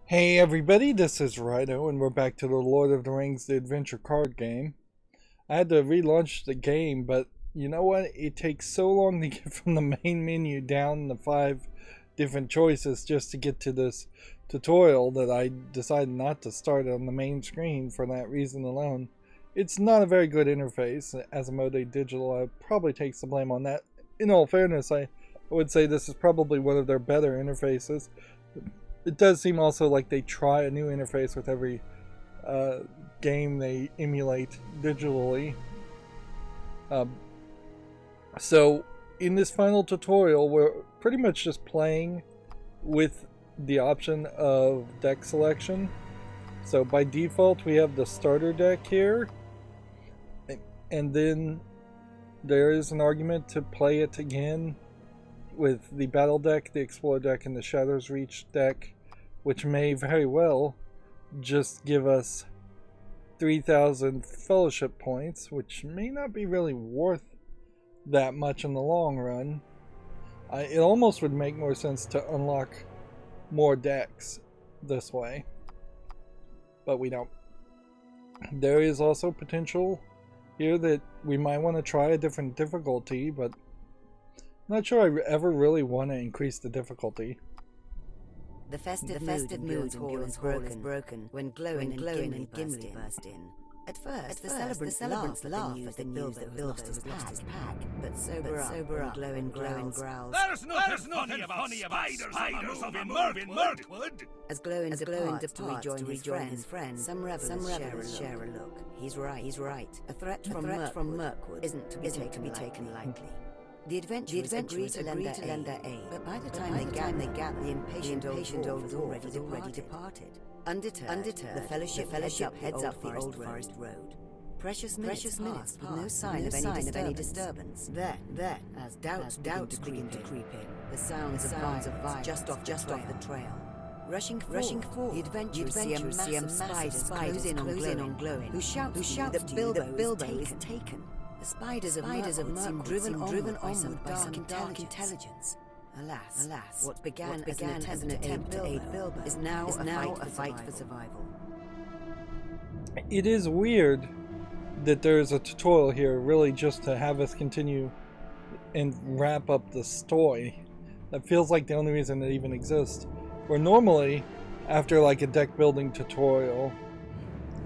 Hey everybody, this is Rydo, and we're back to the Lord of the Rings The Adventure card game. I had to relaunch the game, but you know what? It takes so long to get from the main menu down the 5 different choices just to get to this tutorial that I decided not to start on the main screen for that reason alone. It's not a very good interface. As a Mode Digital, I would probably take some blame on that. In all fairness, I would say this is probably one of their better interfaces. It does seem also like they try a new interface with every game they emulate digitally. So in this final tutorial, we're pretty much just playing with the option of deck selection. So by default, we have the starter deck here, and then there is an argument to play it again with the battle deck, the explorer deck, and the Shadow's Reach deck, which may very well just give us 3,000 fellowship points, which may not be really worth that much in the long run. It almost would make more sense to unlock more decks this way, but we don't. There is also potential here that we might want to try a different difficulty, but I'm not sure I ever really want to increase the difficulty. The festive mood in Bjorn's hall is broken when Glowin and Gimli burst in. At first, the celebrants laugh at the news that Bilbo has lost his pack, but sober up, Glowin growls. There's nothing funny about spiders of a Mirkwood. As Glowin departs to rejoin his friend, some revelers share a look. He's right. A threat from Mirkwood isn't to be taken lightly. The adventurers agree to lend their aid, but by the time they gather, the impatient old dwarf has already departed. Undeterred, the Fellowship heads up the Old Forest Road. Precious minutes pass with no sign of any disturbance. Then, as doubts begin to creep in, the sounds of violence just off the trail. Rushing forward, the adventurers see a massive spider close in on Glowin, who shouts that Bilbo is taken. The spiders of Mirkwood seem driven onward by some dark intelligence. Alas, what began as an attempt to aid Bilbo is now a fight for survival. It is weird that there's a tutorial here really just to have us continue and wrap up the story. That feels like the only reason it even exists. Where normally, after like a deck building tutorial,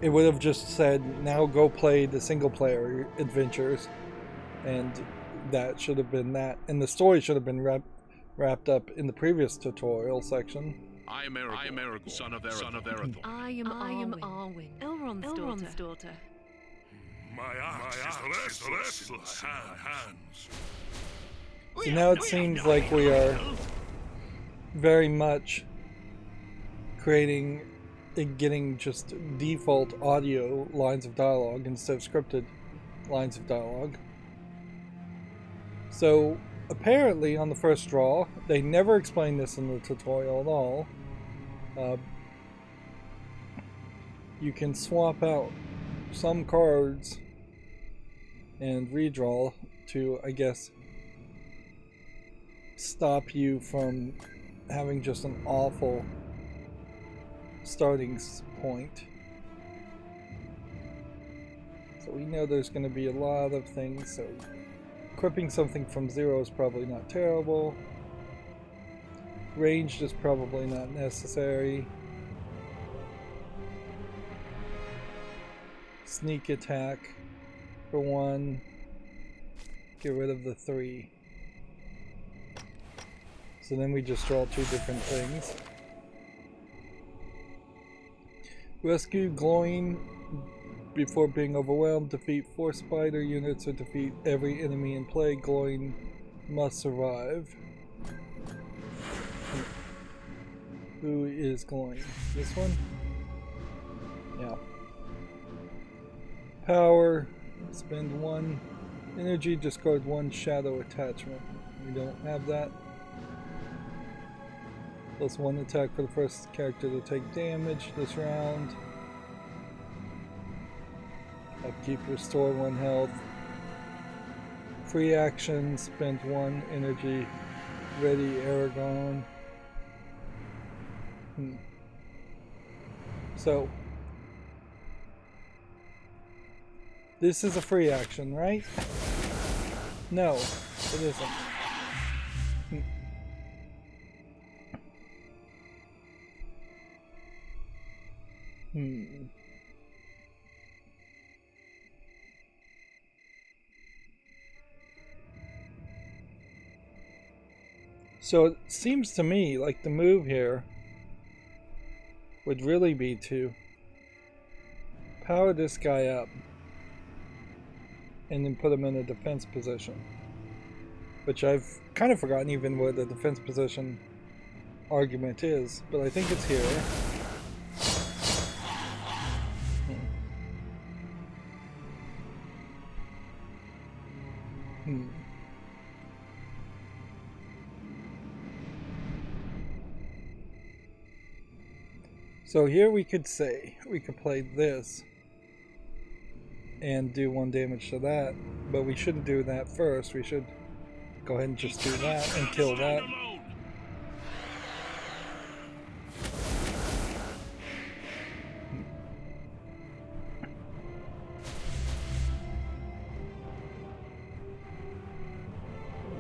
it would have just said, now go play the single player adventures, and that should have been that, and the story should have been wrapped up in the previous tutorial section. I am Aragorn, son of Arathorn. I am Arwen, Elrond's daughter. My axe is celestial hands. So now it seems like we are very much getting just default audio lines of dialogue instead of scripted lines of dialogue. So apparently on the first draw, they never explained this in the tutorial at all. You can swap out some cards and redraw to, I guess, stop you from having just an awful starting point. So we know there's going to be a lot of things, so equipping something from 0 is probably not terrible. Ranged is probably not necessary. Sneak attack for 1. Get rid of the 3. So then we just draw 2 different things. Rescue Glowin before being overwhelmed. Defeat 4 spider units or defeat every enemy in play. Glowin must survive. Who is Glowin? This one? Yeah. Power. Spend 1 energy, discard 1 shadow attachment. We don't have that. Plus 1 attack for the first character to take damage this round. Upkeep, restore 1 health. Free action, spend 1 energy. Ready, Aragorn. So, this is a free action, right? No, it isn't. So it seems to me like the move here would really be to power this guy up and then put him in a defense position. Which I've kind of forgotten even what the defense position argument is, but I think it's here. So here we could play this and do 1 damage to that, but we shouldn't do that first. We should go ahead and just do that and kill that.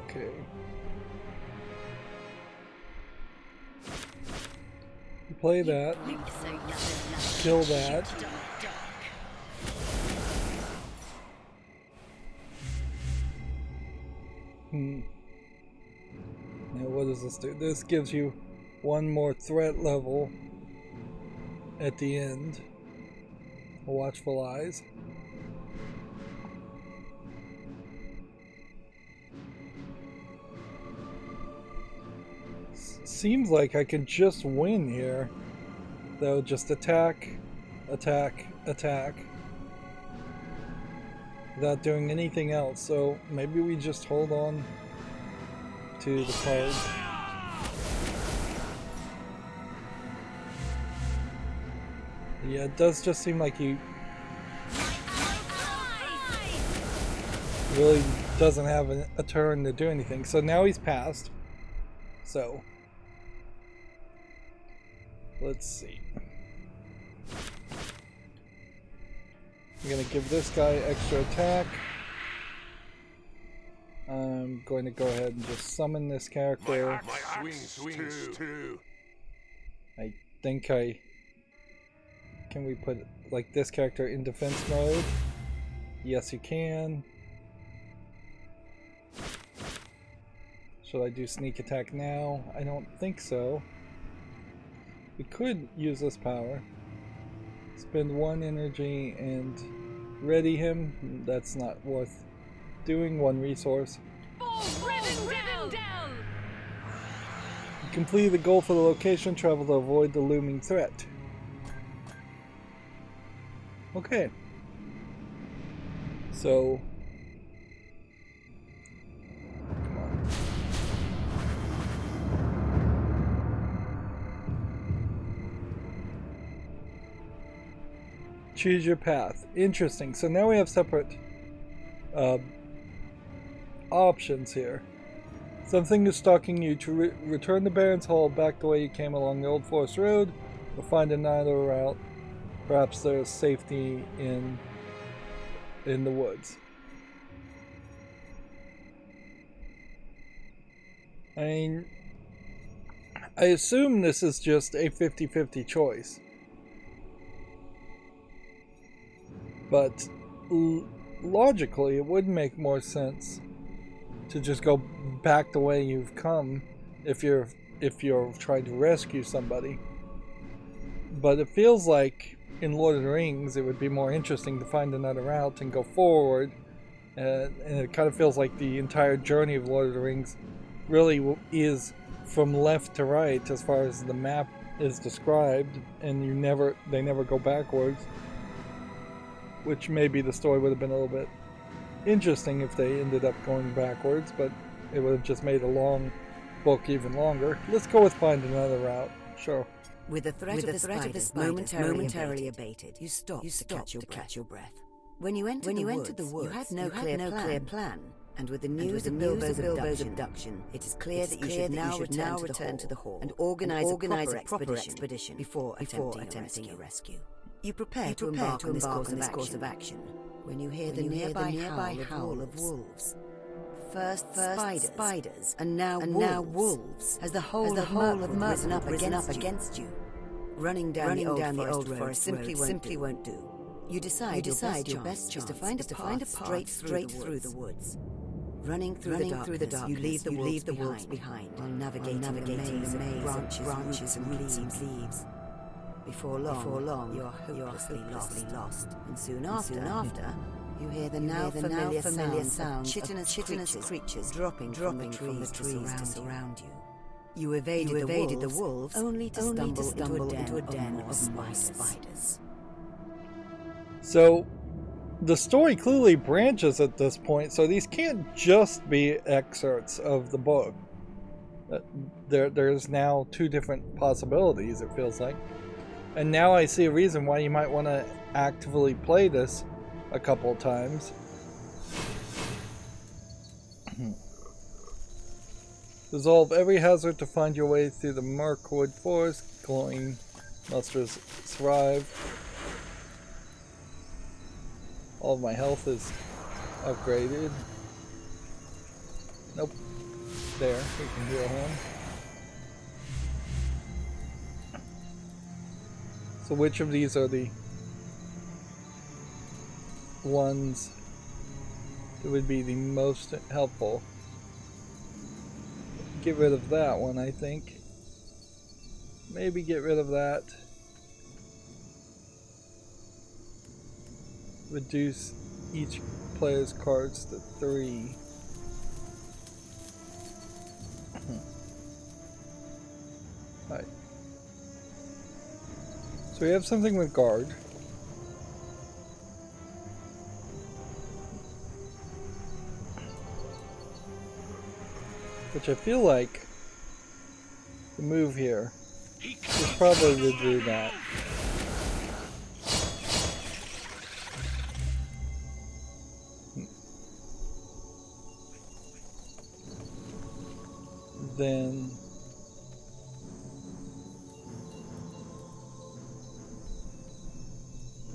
Okay. Play that. Kill that. Now what does this do? This gives you 1 more threat level at the end. Watchful eyes. Seems like I can just win here. Though, just attack, attack, attack. Without doing anything else. So maybe we just hold on to the cards. Yeah, it does just seem like he really doesn't have a turn to do anything. So now he's passed. So let's see. I'm going to give this guy extra attack. I'm going to go ahead and just summon this character. Swings too. I think can we put like this character in defense mode? Yes, you can. Should I do sneak attack now? I don't think so. We could use this power. Spend 1 energy and ready him. That's not worth doing. 1 resource. Down. Complete the goal for the location. Travel to avoid the looming threat. Okay. So come on. Choose your path. Interesting. So now we have separate options here. Something is stalking you to return to Baron's Hall back the way you came along the Old Forest Road, or find another route. Perhaps there's safety in the woods. I mean, I assume this is just a 50-50 choice. But logically, it would make more sense to just go back the way you've come if you're trying to rescue somebody. But it feels like in Lord of the Rings, it would be more interesting to find another route and go forward. And it kind of feels like the entire journey of Lord of the Rings really is from left to right as far as the map is described, and they never go backwards. Which maybe the story would have been a little bit interesting if they ended up going backwards, but it would have just made a long book even longer. Let's go with find another route. Sure. With the threat of the spiders momentarily abated, you stopped to catch your breath. When you entered the woods, you had no clear plan. And with the news of Bilbo's abduction, it is clear that you should now return to the Hall and organize a proper expedition before attempting a rescue. You prepare to embark on this course of action when you hear the nearby howl of wolves. First spiders, and now wolves, as the whole of Mirkwood risen up against you. Running down the old forest simply won't do. You decide your best chance is to find a path straight through the woods. Running through the darkness, you leave the wolves behind while navigating a maze of branches and leaves. Before long, you are hopelessly lost. And soon after, you hear the now familiar sound of chitinous creatures dropping from the trees to surround you. You evaded the wolves, only to stumble into a den of more spiders. So, the story clearly branches at this point, so these can't just be excerpts of the book. There's now two different possibilities, it feels like. And now I see a reason why you might want to actively play this a couple times. Resolve every hazard to find your way through the Mirkwood forest. Glowing musters survive. All of my health is upgraded. Nope. There, we can heal him. So which of these are the ones that would be the most helpful? Get rid of that one, I think. Maybe get rid of that. Reduce each player's cards to 3. Alright. So we have something with guard. Which I feel like the move here is probably to do that. Then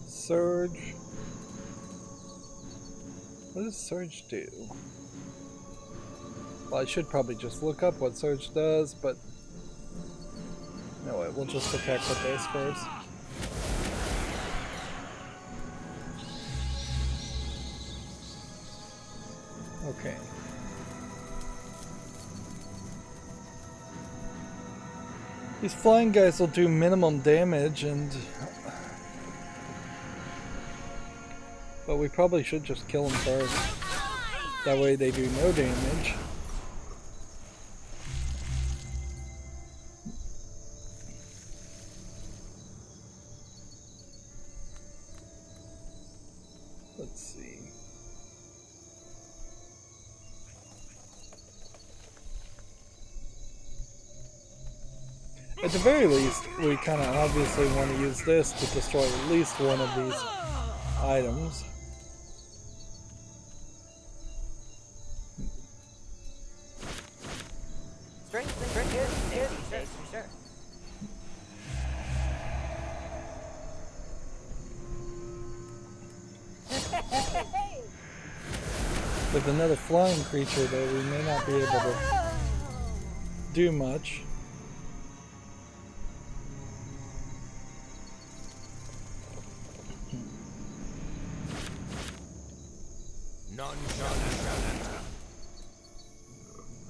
Surge. What does Surge do? Well, I should probably just look up what Surge does, but no, we'll just attack with this first. Okay. These flying guys will do minimum damage, but we probably should just kill them first. That way they do no damage. Let's see. At the very least, we kind of obviously want to use this to destroy at least one of these items. With another flying creature, though, we may not be able to do much.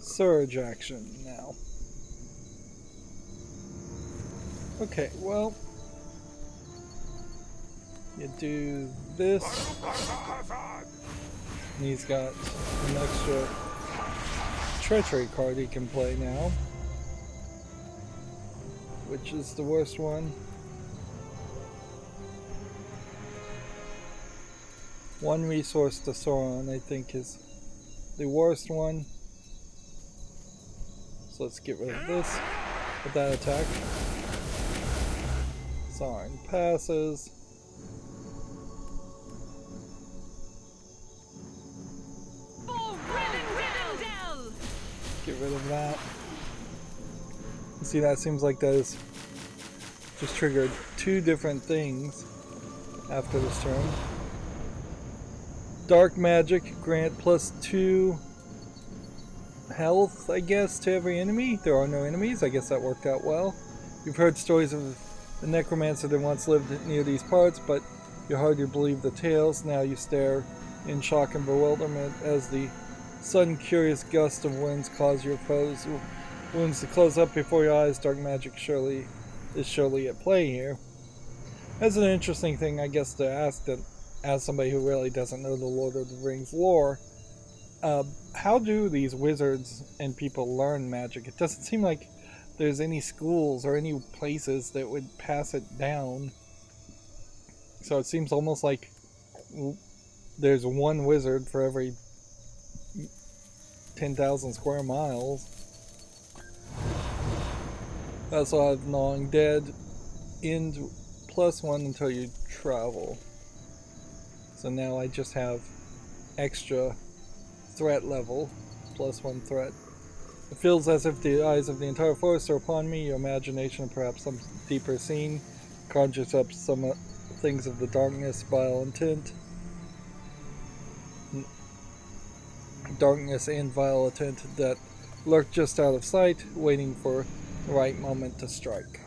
Surge action now. Okay, well, you do this. And he's got an extra treachery card he can play now, which is the worst one. One resource to Sauron, I think, is the worst one. So let's get rid of this with that attack. Sauron passes. get rid of that. See, that seems like that is just triggered 2 different things after this turn. Dark magic, grant +2 health, I guess, to every enemy. There are no enemies. I guess that worked out well. You've heard stories of the necromancer that once lived near these parts, but you hardly believe the tales. Now you stare in shock and bewilderment as the sudden curious gust of winds cause your foes' wounds to close up before your eyes. Dark magic is surely at play here. That's an interesting thing, I guess, to ask that as somebody who really doesn't know the Lord of the Rings lore. How do these wizards and people learn magic? It doesn't seem like there's any schools or any places that would pass it down. So it seems almost like there's one wizard for every 10,000 square miles. I also have Gnawing Dead, end +1 until you travel. So now I just have extra threat level, +1 threat. It feels as if the eyes of the entire forest are upon me. Your imagination, and perhaps some deeper scene, conjures up some things of the darkness, vile intent. Darkness and vile intent that lurk just out of sight, waiting for the right moment to strike.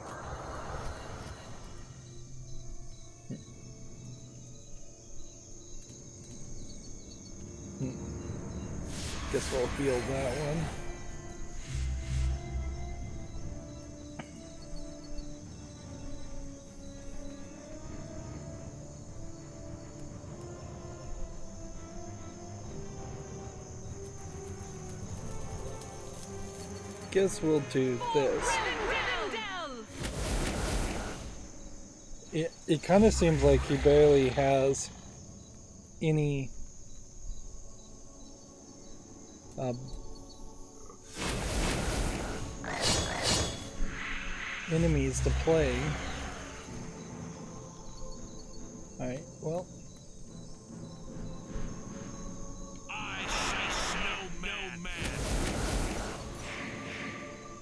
Guess we'll heal that one. Guess we'll do this. It kind of seems like he barely has any enemies to play. Alright, well.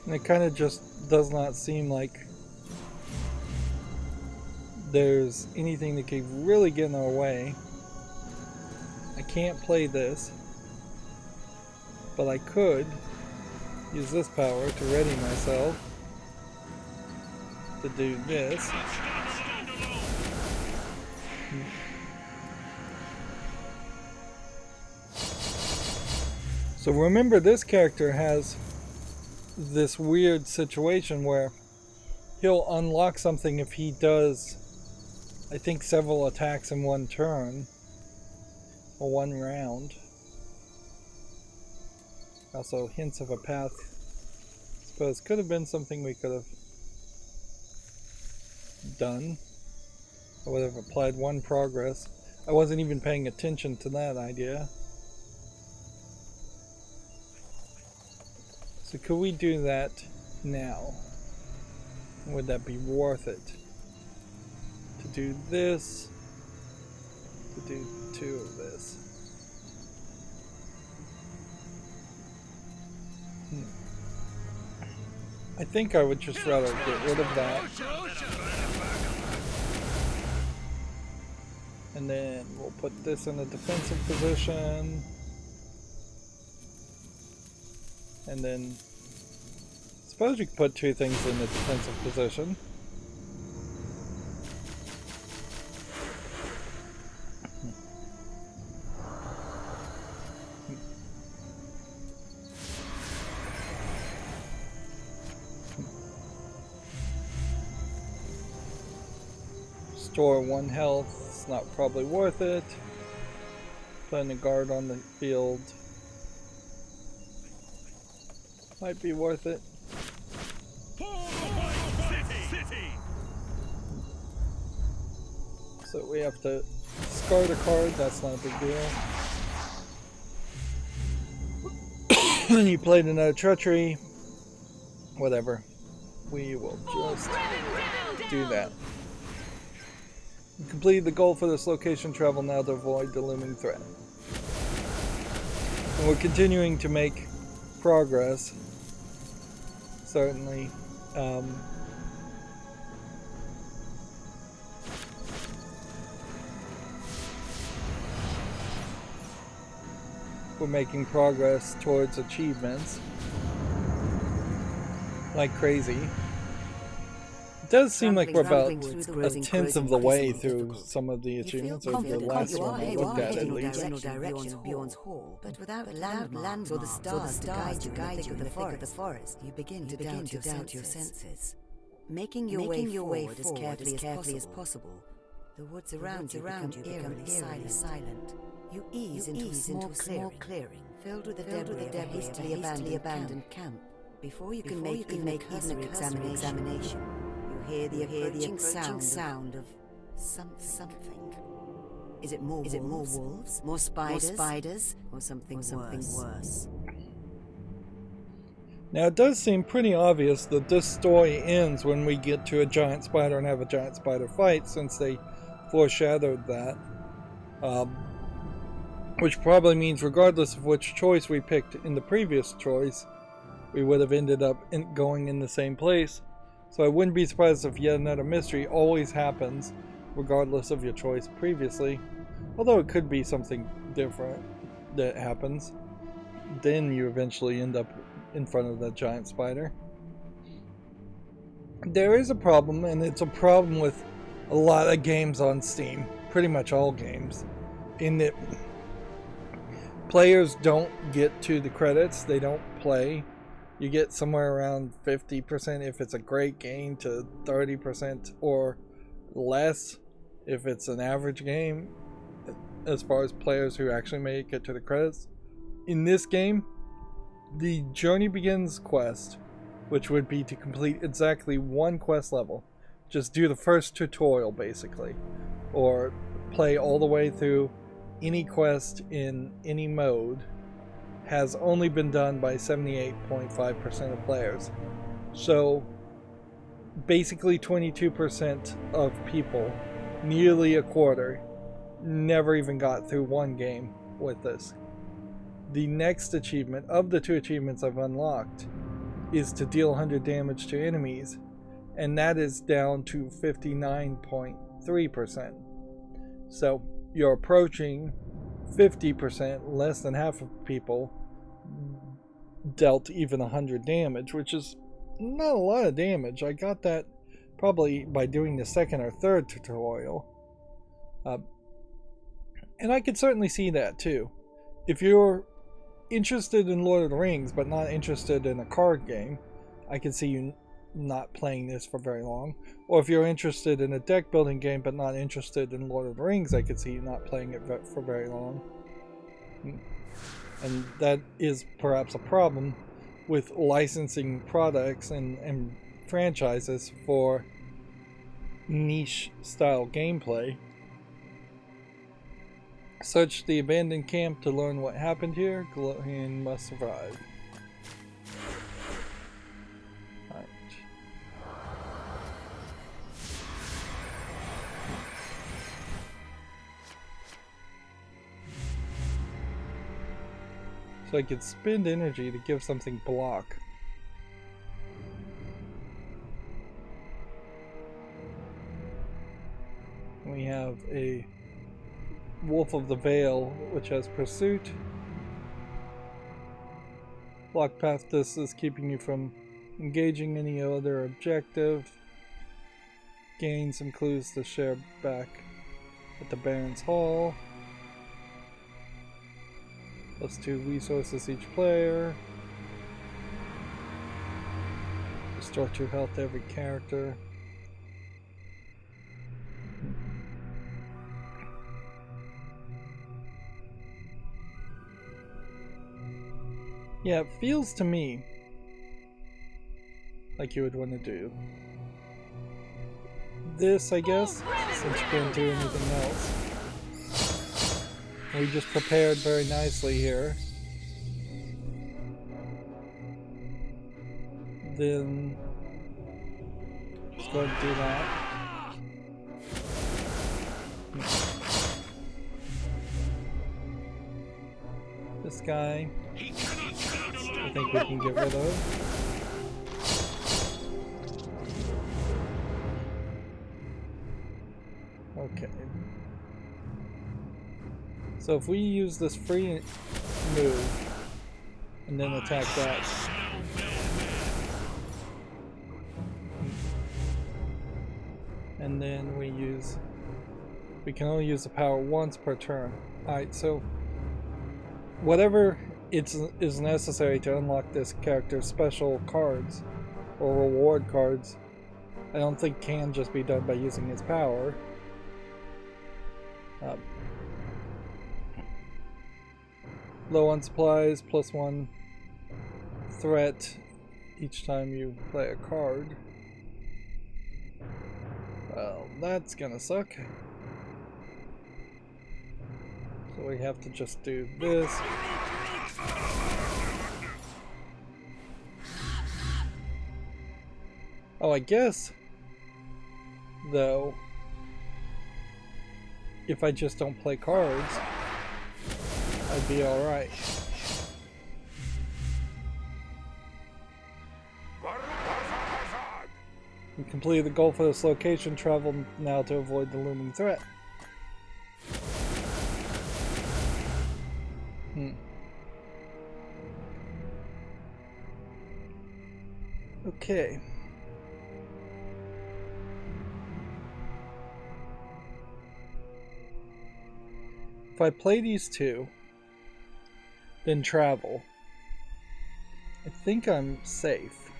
And it kind of just does not seem like there's anything that could really get in our way. I can't play this, but I could use this power to ready myself to do this. So remember, this character has this weird situation where he'll unlock something if he does, I think, several attacks in one turn or one round. Also, hints of a path, I suppose, could have been something we could have done. I would have applied 1 progress. I wasn't even paying attention to that idea. So could we do that now? Would that be worth it? To do this, to do 2 of this. I think I would just rather get rid of that. And then we'll put this in a defensive position. And then, suppose you could put 2 things in the defensive position. Store 1 health, it's not probably worth it. Putting a guard on the field might be worth it. So we have to discard a card, that's not a big deal. And you played another treachery. Whatever. We will just do that. You completed the goal for this location. Travel now to avoid the looming threat. And we're continuing to make progress. Certainly. We're making progress towards achievements like crazy. It does seem like we're about a tenth of the way through some of the achievements of the last one I looked at least. Bjorn's hall, but without land or the stars to guide you in the thick of the forest, you begin to doubt your senses. Making your way forward as carefully as possible, the woods around you become eerily silent. You ease into a small clearing filled with the debris of a hastily abandoned camp. Before you can make even a cursory examination, you hear the approaching sound of something. Is it more wolves? More spiders? Or something worse? Now it does seem pretty obvious that this story ends when we get to a giant spider and have a giant spider fight, since they foreshadowed that. Which probably means regardless of which choice we picked in the previous choice, we would have ended up going in the same place. So I wouldn't be surprised if yet another mystery always happens regardless of your choice previously. Although it could be something different that happens. Then you eventually end up in front of that giant spider. There is a problem, and it's a problem with a lot of games on Steam. Pretty much all games. In that players don't get to the credits, they don't play. You get somewhere around 50% if it's a great game to 30% or less if it's an average game, as far as players who actually make it to the credits. In this game, the Journey Begins quest, which would be to complete exactly one quest level, just do the first tutorial basically, or play all the way through any quest in any mode, has only been done by 78.5% of players. So basically 22% of people, nearly a quarter, never even got through one game with this. The next achievement of the two achievements I've unlocked is to deal 100 damage to enemies, and that is down to 59.3%. So you're approaching 50%, less than half of people dealt even 100 damage, which is not a lot of damage. I got that probably by doing the second or third tutorial. And I could certainly see that too. If you're interested in Lord of the Rings but not interested in a card game, I can see you not playing this for very long. Or if you're interested in a deck building game but not interested in Lord of the Rings, I could see you not playing it for very long. And that is perhaps a problem with licensing products and franchises for niche style gameplay. Search the abandoned camp to learn what happened here. Glorian must survive. Right. So I could spend energy to give something block. We have a Wolf of the Vale, which has pursuit. Block path this is keeping you from engaging any other objective. Gain some clues to share back at the Baron's Hall. +2 resources each player. Restore 2 health to every character. Yeah, it feels to me like you would want to do this, I guess, since you can't do anything else. We just prepared very nicely here. Then just go ahead and do that. This guy. I think we can get rid of. Okay. So if we use this free move and then attack that. And then we can only use the power once per turn. Alright, so whatever is necessary to unlock this character's special cards or reward cards, I don't think can just be done by using his power. Low on supplies, +1 threat each time you play a card. Well, that's gonna suck. So we have to just do this. Oh, I guess, though, if I just don't play cards, I'd be alright. We completed the goal for this location. Travel now to avoid the looming threat. Okay. If I play these two, then travel, I think I'm safe.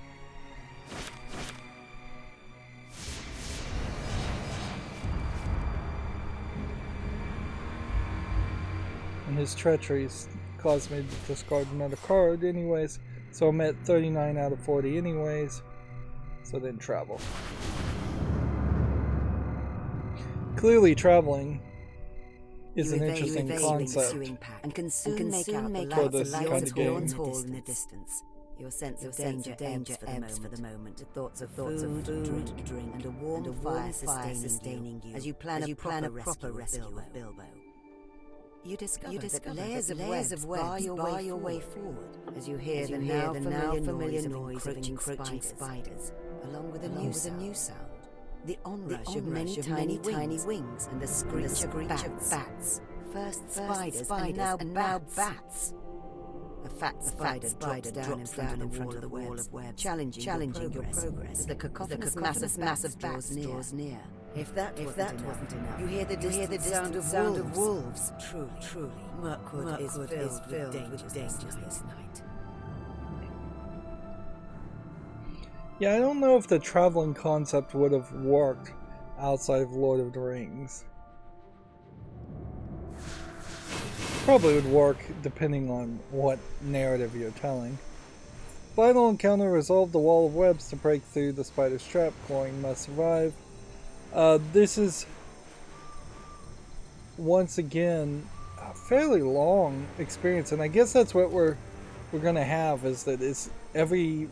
And his treacheries caused me to discard another card anyways, so I'm at 39 out of 40 anyways, so then travel. Clearly traveling is an interesting concept and can soon make out the for lights this of kind of game. in the distance. Your sense of danger ebbs for the moment. Thoughts of food, drink, and a warm fire sustaining you as you plan a proper rescue with Bilbo. You discover that layers of webs bar your way forward as you hear the now familiar noise of encroaching spiders, along with a new sound. The onrush of many tiny wings and the screech of bats. First spiders and now bats. A fat spider drops down in front of the wall of webs, challenging your progress as the cacophonous mass of bats draws near. If that wasn't enough, you hear the distant sound of wolves. Truly, Mirkwood is filled with dangers this night. Yeah, I don't know if the traveling concept would have worked outside of Lord of the Rings. Probably would work depending on what narrative you're telling. Final encounter resolved the wall of webs to break through the spider's trap. Cloying must survive. This is once again a fairly long experience, and I guess that's what we're gonna have, is that every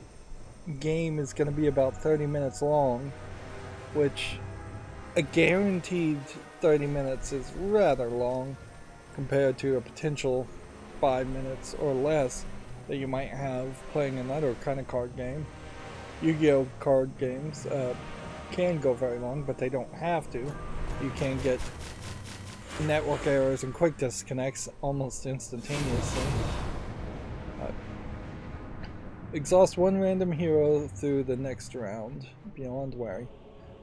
game is going to be about 30 minutes long, which a guaranteed 30 minutes is rather long compared to a potential 5 minutes or less that you might have playing another kind of card game. Yu-Gi-Oh! Card games can go very long, but they don't have to. You can get network errors and quick disconnects almost instantaneously. Exhaust one random hero through the next round, beyond worry.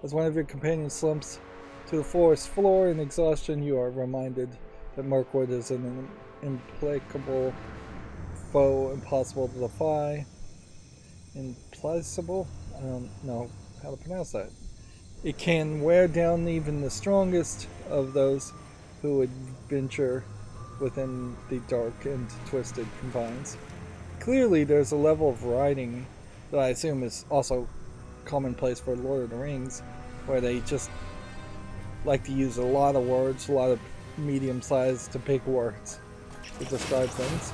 As one of your companions slumps to the forest floor in exhaustion, you are reminded that Mirkwood is an implacable foe, impossible to defy. Implacable? I don't know how to pronounce that. It can wear down even the strongest of those who would venture within the dark and twisted confines. Clearly, there's a level of writing that I assume is also commonplace for Lord of the Rings, where they just like to use a lot of words, a lot of medium-sized to big words to describe things.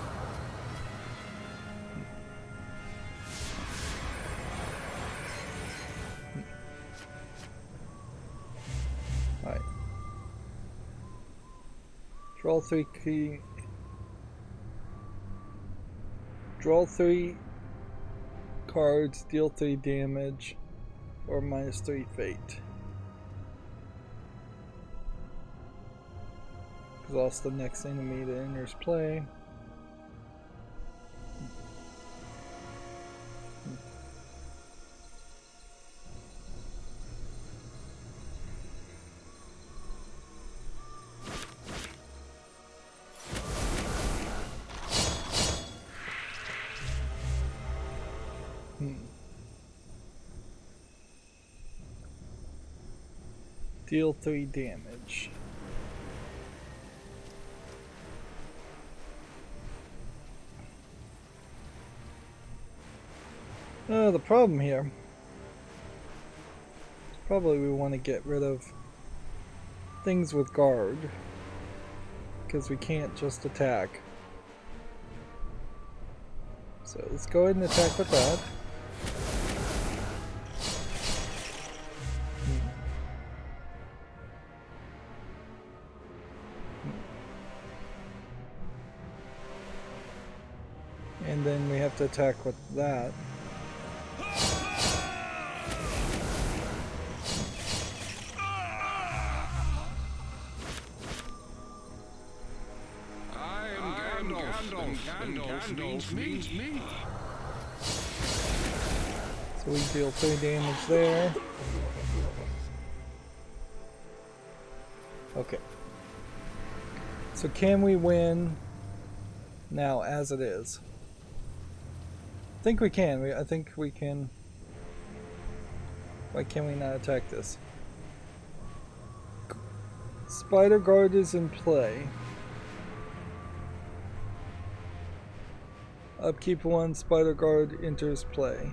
Alright. Draw 3 key. Draw 3 cards, deal 3 damage, or minus 3 fate. Exhaust the next enemy that enters play. Deal 3 damage. The problem here is probably we want to get rid of things with guard, because we can't just attack. So let's go ahead and attack with that. And then we have to attack with that. Gandalf means me. So we deal 3 damage there. Okay. So can we win now as it is? I think we can. I think we can. Why can we not attack this? Spider Guard is in play. Upkeep 1, Spider Guard enters play.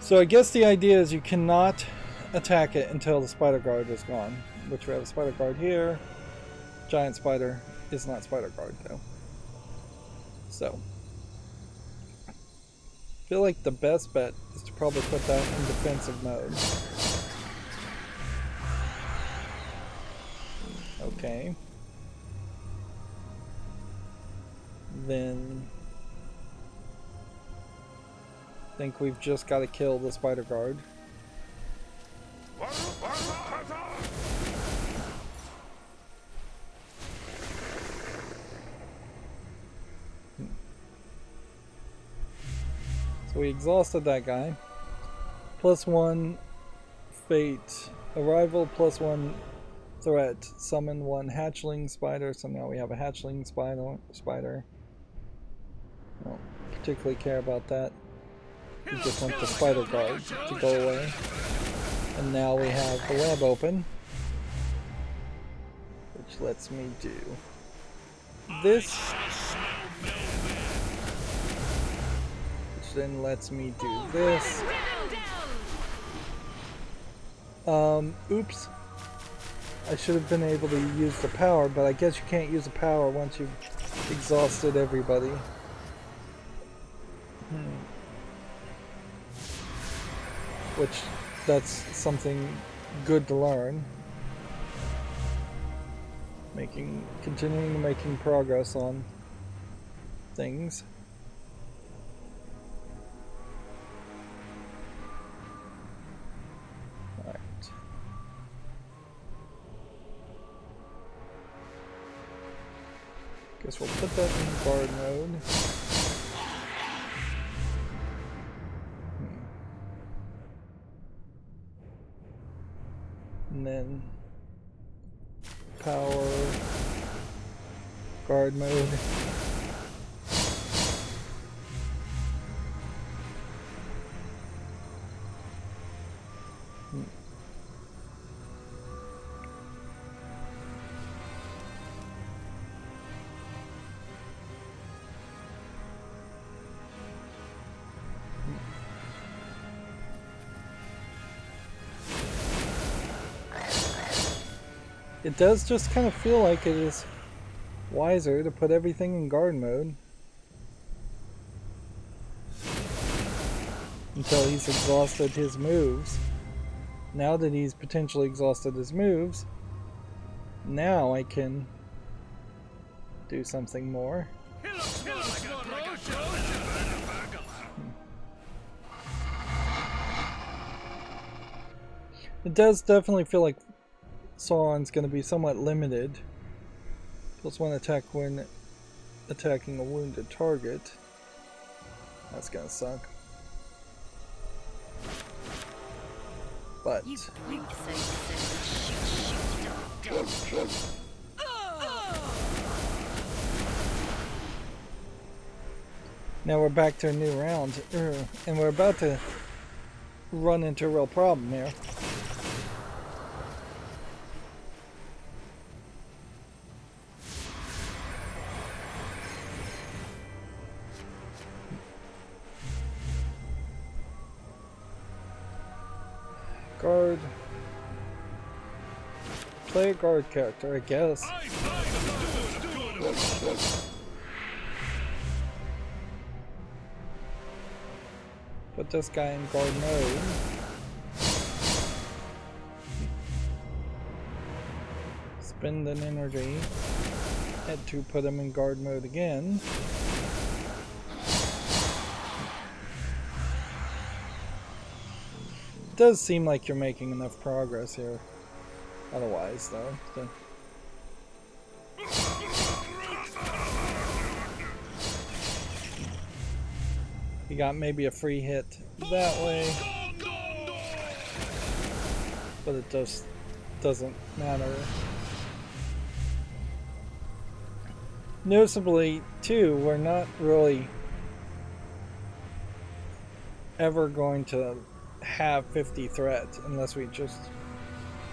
So I guess the idea is you cannot attack it until the Spider Guard is gone. Which we have a Spider Guard here. Giant Spider is not Spider Guard though. So I feel like the best bet is to probably put that in defensive mode. Okay. Then I think we've just got to kill the Spider Guard. So we exhausted that guy. +1 fate. Arrival +1 threat. Summon 1 hatchling spider. So now we have a hatchling spider. I don't particularly care about that. We just want the Spider Guard to go away. And now we have the web open, which lets me do this, which then lets me do this. Oops. I should have been able to use the power, but I guess you can't use the power once you've exhausted everybody. Which, that's something good to learn. Continuing making progress on things. Alright. Guess we'll put that in guard mode. And then power guard mode. It does just kind of feel like it is wiser to put everything in guard mode until he's exhausted his moves. Now that he's potentially exhausted his moves, Now I can do something more. It does definitely feel like Sauron's going to be somewhat limited. +1 attack when attacking a wounded target. That's going to suck. But now we're back to a new round, and we're about to run into a real problem here. Guard. Play a guard character, I guess. Put this guy in guard mode. Spend an energy. Had to put him in guard mode again. Does seem like you're making enough progress here. Otherwise, though. You got maybe a free hit that way, but it just doesn't matter. Noticeably, too, we're not really ever going to have 50 threat unless we just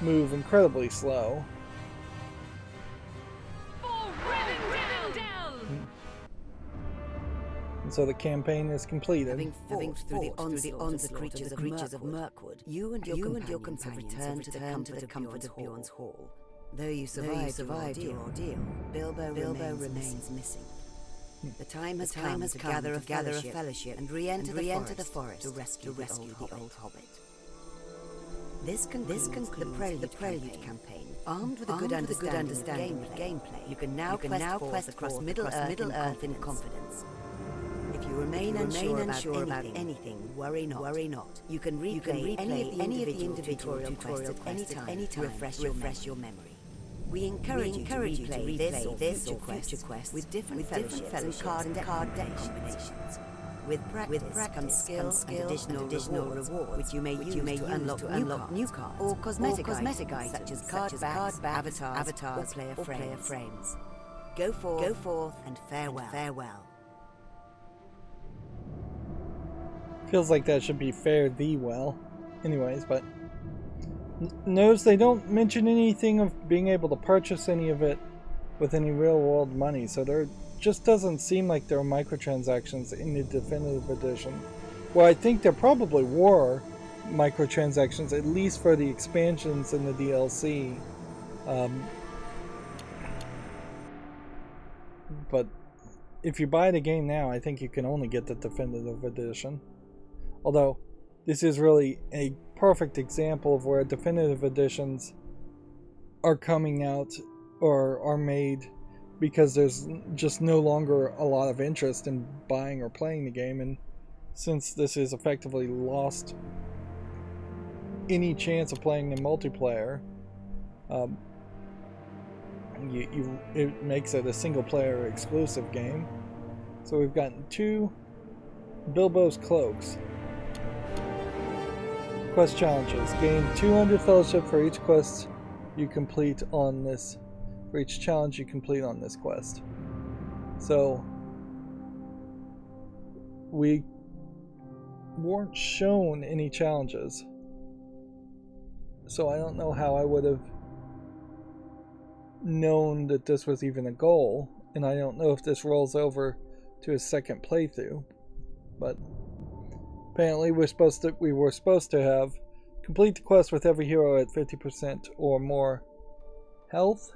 move incredibly slow. And so the campaign is completed. Having fought through the onslaught of the creatures of Mirkwood, you and your companions have returned to the comfort of Bjorn's Hall. Though you survived your ordeal, Bilbo remains missing. The time has come to gather a fellowship and re-enter the forest to rescue the old hobbit. This concludes the Prelude campaign. Armed with a good understanding of gameplay, you can now quest across Middle-earth in confidence. If you remain unsure about anything, worry not. You can replay any of the individual tutorial quests at any time to refresh your memory. We encourage you to replay this or future quests with different fellowships and card deck combinations. With practice comes skill and additional reward, which you may use to unlock new cards or cosmetic items such as card backs, avatars, or player frames. Go forth and farewell. Feels like that should be fare thee well. Anyways, but notice they don't mention anything of being able to purchase any of it with any real world money, so there just doesn't seem like there are microtransactions in the definitive edition. Well, I think there probably were microtransactions, at least for the expansions in the DLC. But if you buy the game now, I think you can only get the definitive edition. Although, this is really a perfect example of where definitive editions are coming out or are made because there's just no longer a lot of interest in buying or playing the game, and since this is effectively lost any chance of playing in multiplayer, it makes it a single player exclusive game. So we've gotten 2 Bilbo's Cloaks. Quest challenges. Gain 200 fellowship for each quest you complete on this. For each challenge you complete on this quest. So we weren't shown any challenges. So I don't know how I would have known that this was even a goal, and I don't know if this rolls over to a second playthrough. But apparently we were supposed to have complete the quest with every hero at 50% or more health.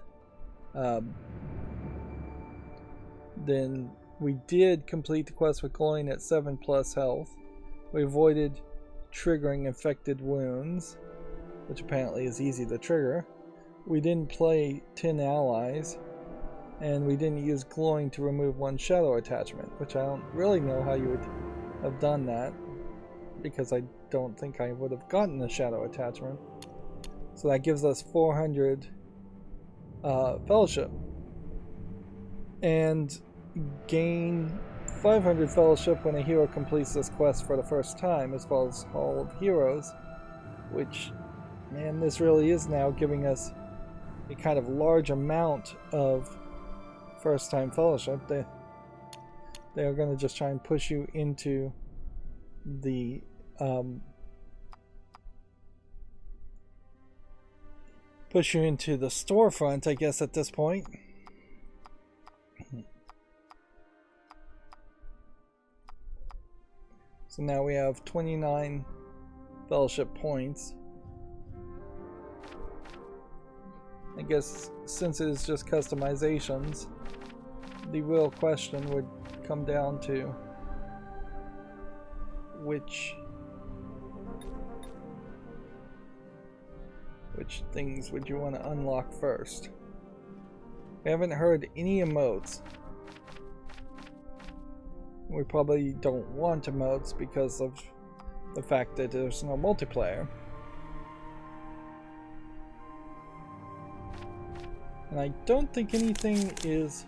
Then we did complete the quest with Gloin at 7+ health. We avoided triggering infected wounds, which apparently is easy to trigger. we didn't play 10 allies, and we didn't use glowing to remove one shadow attachment, which I don't really know how you would have done that, because I don't think I would have gotten a shadow attachment. So that gives us 400 fellowship, and gain 500 fellowship when a hero completes this quest for the first time, as well as Hall of Heroes, which, man, this really is now giving us a kind of large amount of first time fellowship. They are going to just try and push you into the storefront, I guess, at this point. So now we have 29 fellowship points. I guess since it is just customizations, the real question would come down to which things would you want to unlock first. We haven't heard any emotes. We probably don't want emotes because of the fact that there's no multiplayer. And I don't think anything is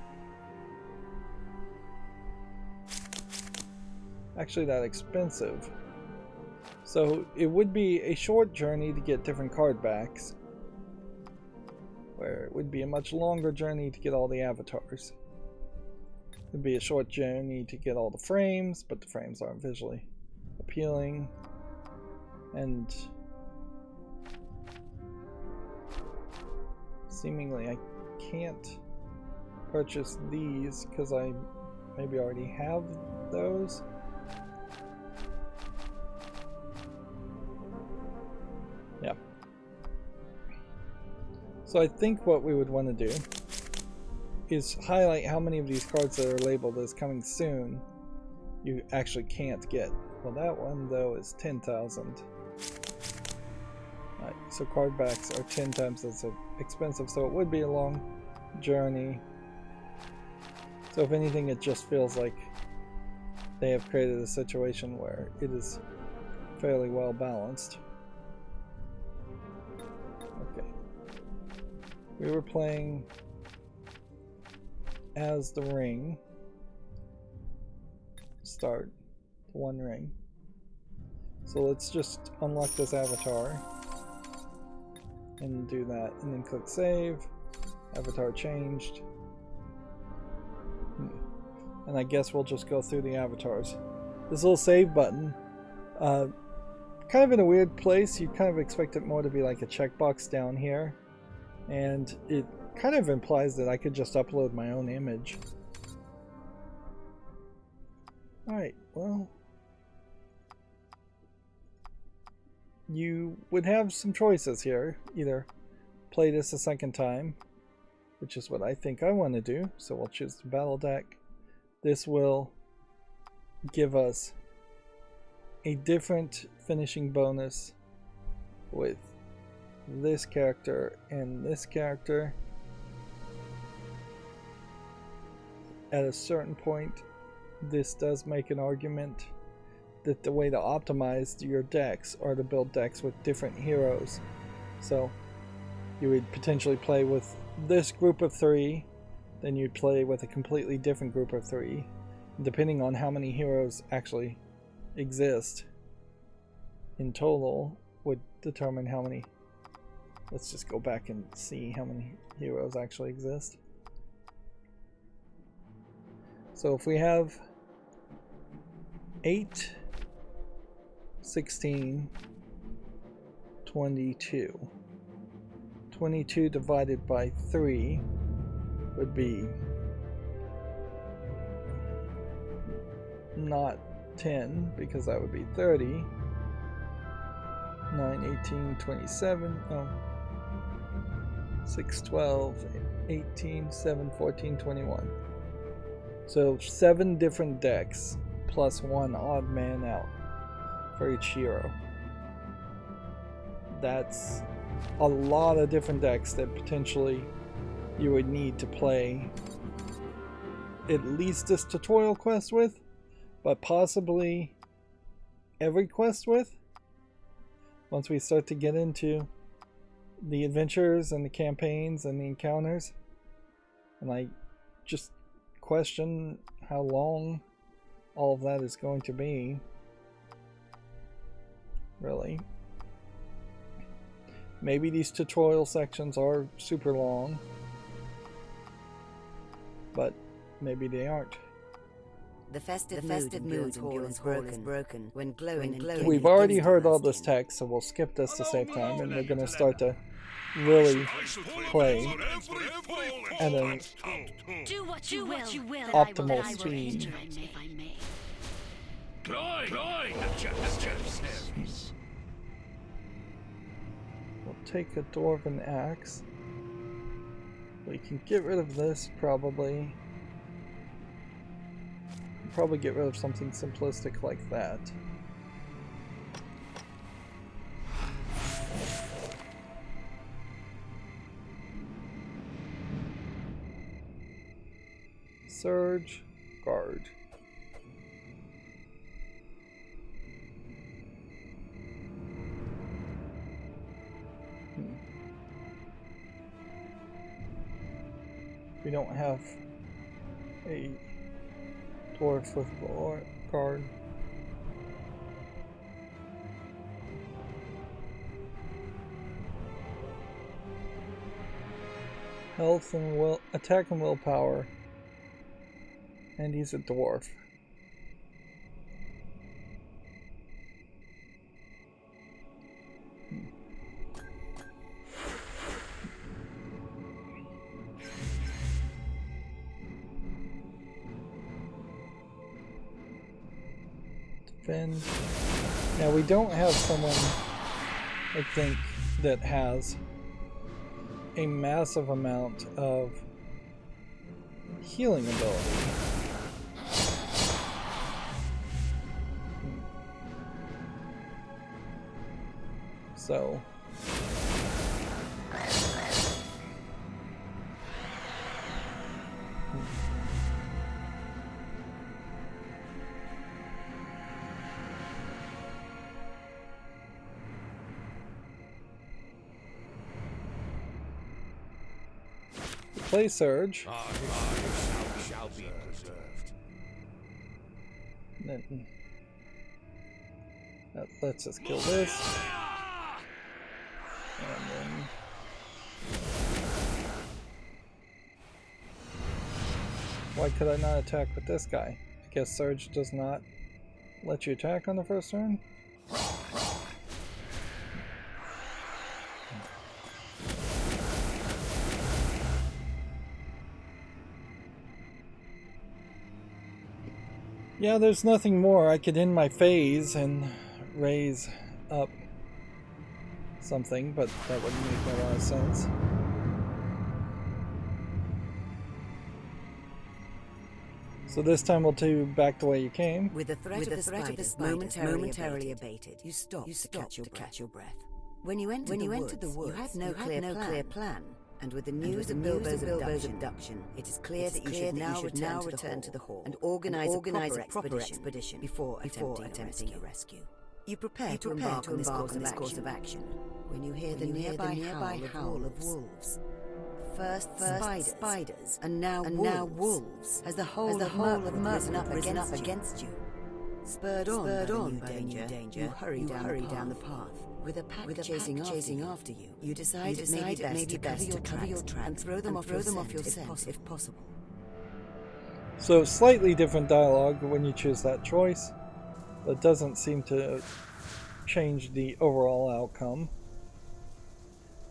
actually that expensive. So it would be a short journey to get different card backs, where it would be a much longer journey to get all the avatars. It'd be a short journey to get all the frames, but the frames aren't visually appealing. And seemingly I can't purchase these because I maybe already have those. Yeah. So I think what we would want to do is highlight how many of these cards that are labeled as coming soon you actually can't get. Well, that one though is 10,000. Alright, so card backs are 10 times as expensive, so it would be a long journey. So if anything, it just feels like they have created a situation where it is fairly well balanced. Okay. We were playing as the ring. Start one ring. So let's just unlock this avatar and do that, and then click save. Avatar changed. And I guess we'll just go through the avatars. This little save button, kind of in a weird place. You'd kind of expect it more to be like a checkbox down here, and it kind of implies that I could just upload my own image. Alright, well, you would have some choices here. Either play this a second time, which is what I think I want to do, so we'll choose the battle deck. This will give us a different finishing bonus with this character and this character. At a certain point, this does make an argument that the way to optimize your decks are to build decks with different heroes. So you would potentially play with this group of 3, then you'd play with a completely different group of 3, depending on how many heroes actually exist in total would determine how many. Let's just go back and see how many heroes actually exist. So if we have 8, 16, 22. 22 divided by 3 would be not 10, because that would be 30. 9, 18, 27. Oh. 6, 12, 18, 7, 14, 21. So 7 different decks plus 1 odd man out for each hero. That's a lot of different decks that potentially you would need to play at least this tutorial quest with, but possibly every quest with, once we start to get into the adventures and the campaigns and the encounters. And I just question how long all of that is going to be, really. Maybe these tutorial sections are super long, but maybe they aren't. The festive mood is broken when glowing. We've already heard all this text, so we'll skip this to save time, and we're going to start to really play and then Do what you will. optimal speed. We'll take a dwarven axe. We can get rid of this probably. Probably get rid of something simplistic like that. Surge, guard. We don't have a dwarf with guard. Health and attack and willpower. And he's a dwarf. Defend. Now we don't have someone, I think, that has a massive amount of healing ability. So play Surge. Shall be preserved. Then that lets us kill this. And then why could I not attack with this guy? I guess Surge does not let you attack on the first turn? Yeah, there's nothing more. I could end my phase and raise up something, but that wouldn't make a lot of sense. So this time we'll do back the way you came. With the threat of the spiders momentarily abated, you stop to catch your breath. When you entered the woods, you had no clear plan. And with the news of Bilbo's abduction, it is clear that you should now return to the hall and organize a proper expedition before attempting a rescue. You prepare to embark on this course of action when you hear the nearby howl of wolves. First spiders, and now wolves, as the whole of Mirkwood risen up against you. Spurred on by the new danger, you hurry down the path. With a pack chasing after you, you decide it may be best to cover your tracks and throw them off your scent if possible. So slightly different dialogue when you choose that choice, but doesn't seem to change the overall outcome.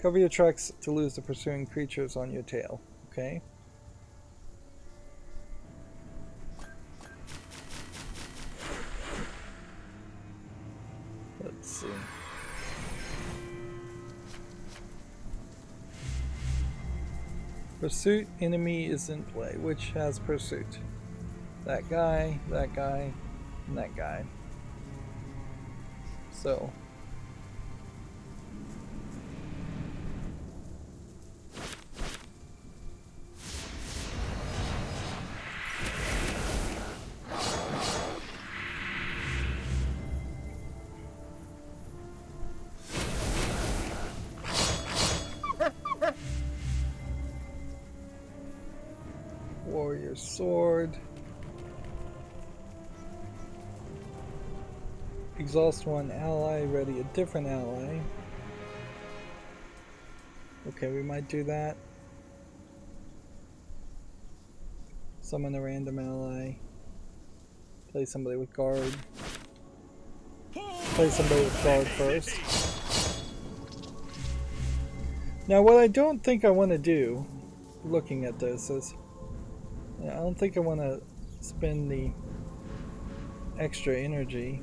Cover your tracks to lose the pursuing creatures on your tail. Okay. Let's see. Pursuit enemy is in play. Which has pursuit? That guy, and that guy. Warrior's Sword. Exhaust one ally, ready a different ally. Okay, we might do that. Summon a random ally. Play somebody with guard. Play somebody with guard first. Now what I don't think I want to do, looking at this, is I don't think I want to spend the extra energy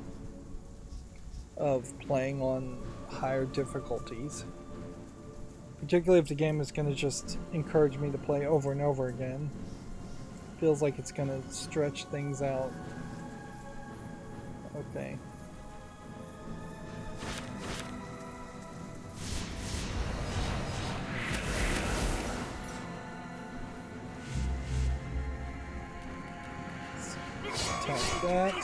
of playing on higher difficulties. Particularly if the game is going to just encourage me to play over and over again. Feels like it's going to stretch things out. Okay. Attack that.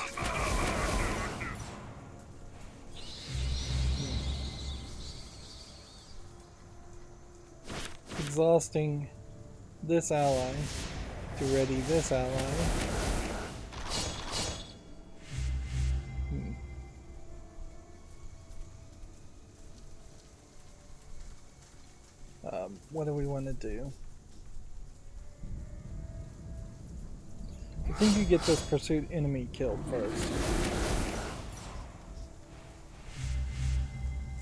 Exhausting this ally to ready this ally. What do we want to do? I think you get this pursuit enemy killed first.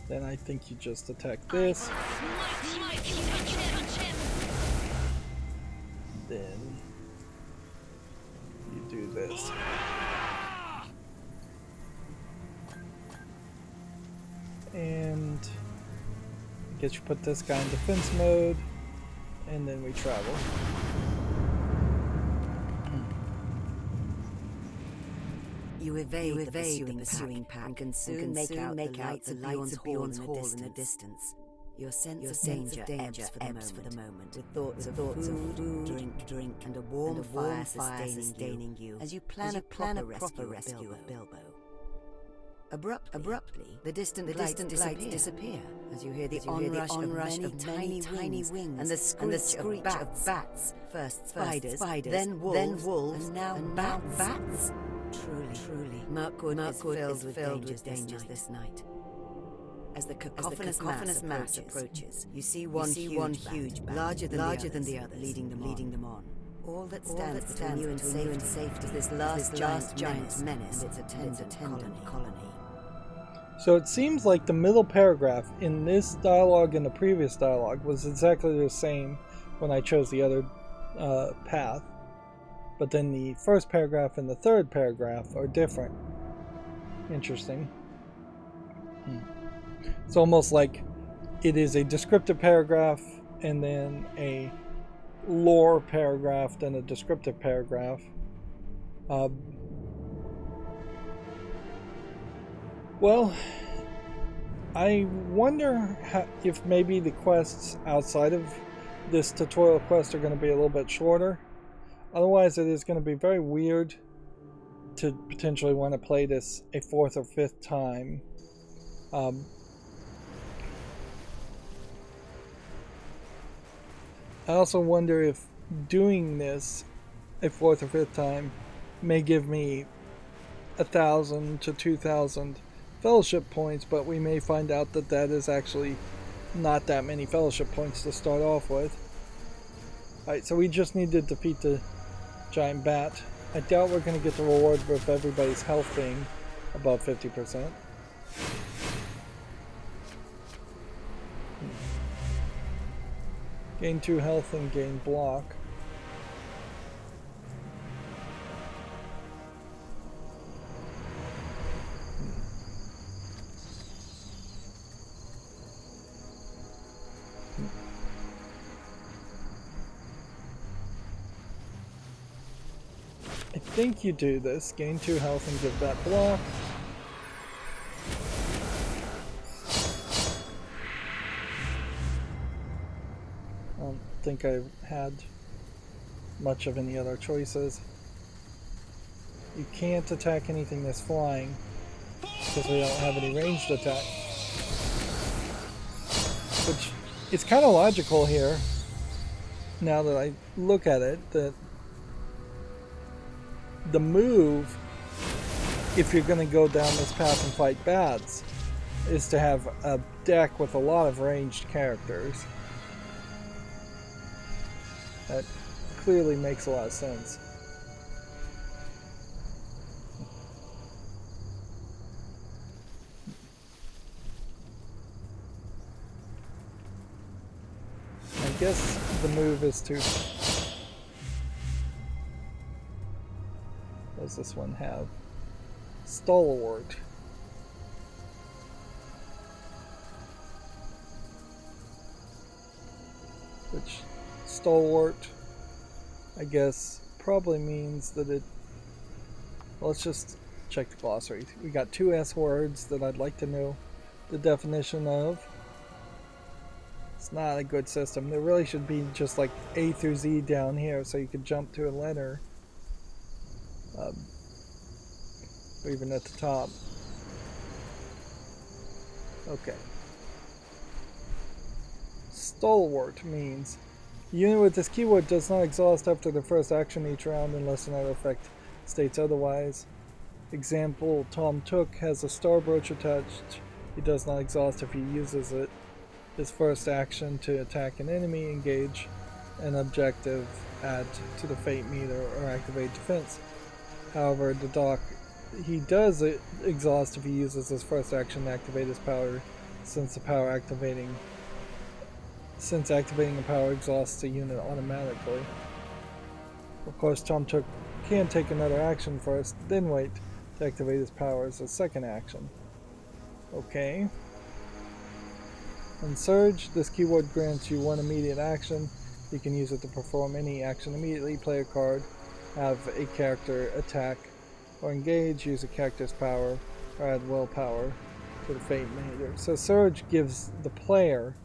Then I think you just attack this. Then you do this. And I guess you put this guy in defense mode, and then we travel. You evade the pursuing pack and can soon make out the lights of Bjorn's Hall in the distance. Your sense of danger ebbs for the moment, with thoughts of food, drink, and a warm fire sustaining you as you plan a proper rescue of Bilbo. Abruptly, the distant lights disappear as you hear the onrush of tiny wings and the screech of bats. First spiders, then wolves, and now bats. Truly, Mirkwood is filled with dangers this night. As the cacophonous mass approaches, you see one huge bat, larger than the others, leading them on. All that stands between you and safety is this last giant menace and its attendant colony. So it seems like the middle paragraph in this dialogue and the previous dialogue was exactly the same when I chose the other path. But then the first paragraph and the third paragraph are different. Interesting. It's almost like it is a descriptive paragraph and then a lore paragraph, then a descriptive paragraph. Well, I wonder if maybe the quests outside of this tutorial quest are going to be a little bit shorter. Otherwise, it is going to be very weird to potentially want to play this a fourth or fifth time. I also wonder if doing this a fourth or fifth time may give me 1,000 to 2,000 fellowship points, but we may find out that that is actually not that many fellowship points to start off with. Alright, so we just need to defeat the giant bat. I doubt we're going to get the reward with everybody's health being above 50%. Gain 2 health and gain block. I think you do this. Gain 2 health and give that block. I don't think I've had much of any other choices. You can't attack anything that's flying because we don't have any ranged attack. Which is kind of logical here, now that I look at it, that the move, if you're going to go down this path and fight bads, is to have a deck with a lot of ranged characters. That clearly makes a lot of sense. I guess the move is to... What does this one have? Stalwart. Which, stalwart, I guess, probably means that it... Well, let's just check the glossary. We got 2 S words that I'd like to know the definition of. It's not a good system. There really should be just like A through Z down here so you could jump to a letter. Or even at the top. Okay. Stalwart means the unit with this keyword does not exhaust after the first action each round unless another effect states otherwise. Example, Tom Took has a star brooch attached. He does not exhaust if he uses it. His first action to attack an enemy, engage an objective, add to the fate meter, or activate defense. However, the doc, he does exhaust if he uses his first action to activate his power, since activating a power exhausts the unit automatically. Of course, Tom Took can take another action first, then wait to activate his power as a second action. Okay. On Surge, this keyword grants you 1 immediate action. You can use it to perform any action immediately, play a card, have a character attack, or engage, use a character's power, or add willpower to the fate meter. So Surge gives the player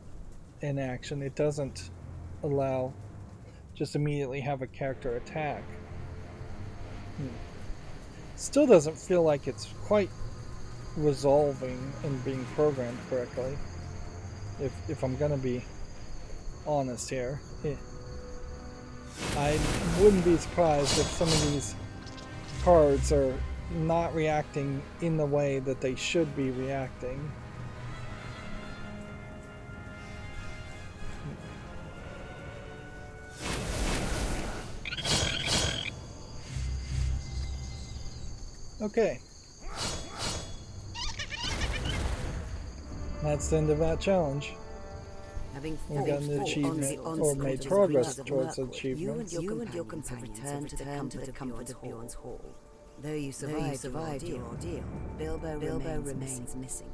an action. It doesn't allow just immediately have a character attack. Still doesn't feel like it's quite resolving and being programmed correctly. If I'm gonna be honest here. I wouldn't be surprised if some of these cards are not reacting in the way that they should be reacting. Okay. That's the end of that challenge. We got an achievement, or made progress towards achievement. You and your companions have returned to the comfort of Bjorn's Hall. Though you survived your ordeal, Bilbo remains missing.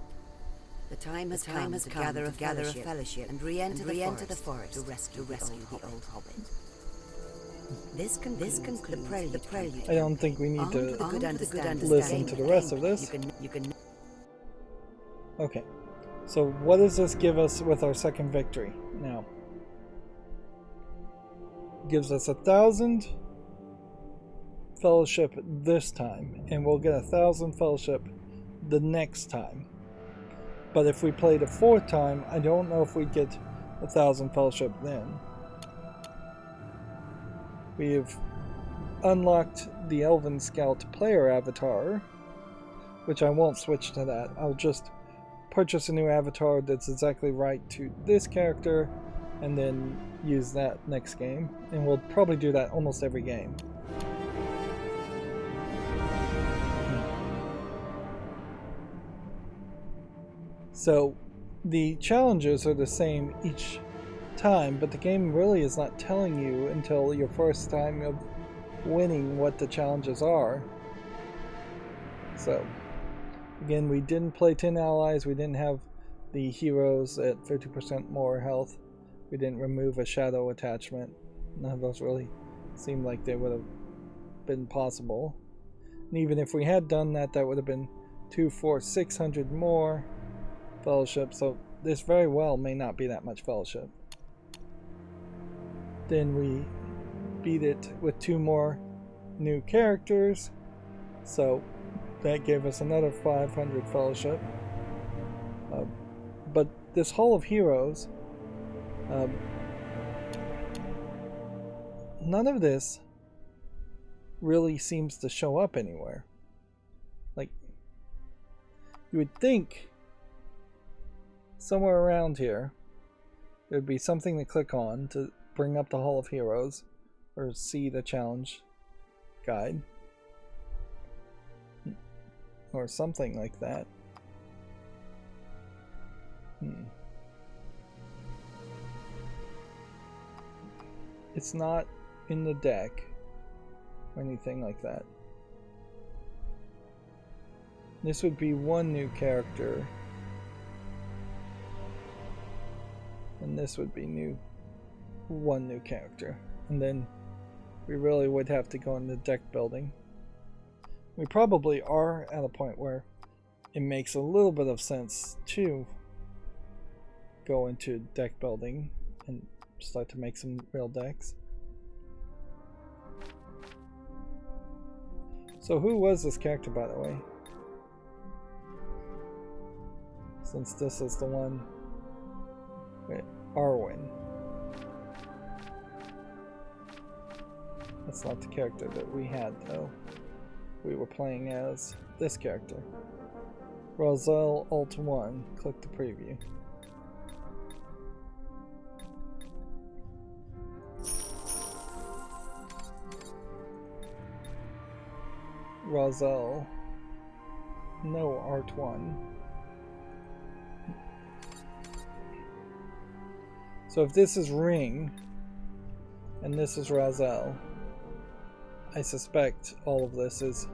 The time has come to gather a fellowship and re-enter the forest to rescue the old hobbit. This concludes the prelude. I don't think we need to listen to the rest of this. Okay. So what does this give us with our second victory now? Gives us 1,000 fellowship this time, and we'll get 1,000 fellowship the next time. But if we played a 4th time, I don't know if we'd get 1,000 fellowship then. We have unlocked the Elven Scout player avatar, which I won't switch to that. I'll just purchase a new avatar that's exactly right to this character and then use that next game, and we'll probably do that almost every game. So the challenges are the same each time, but the game really is not telling you until your first time of winning what the challenges are. So again, we didn't play 10 allies, we didn't have the heroes at 50% more health, we didn't remove a shadow attachment. None of those really seemed like they would have been possible. And even if we had done that, that would have been 2, 4, 600 more fellowship, so this very well may not be that much fellowship. Then we beat it with 2 more new characters, so that gave us another 500 fellowship. But this Hall of Heroes, none of this really seems to show up anywhere. Like, you would think somewhere around here there'd be something to click on to bring up the Hall of Heroes or see the challenge guide or something like that. It's not in the deck or anything like that. This would be one new character, and this would be one new character, and then we really would have to go into deck building. We probably are at a point where it makes a little bit of sense to go into deck building and start to make some real decks. So who was this character, by the way? Since this is the one with Arwen. That's not the character that we had, though. We were playing as this character. Roselle Alt 1. Click the preview. Roselle. No Art 1. So if this is Ring, and this is Roselle, I suspect all of this is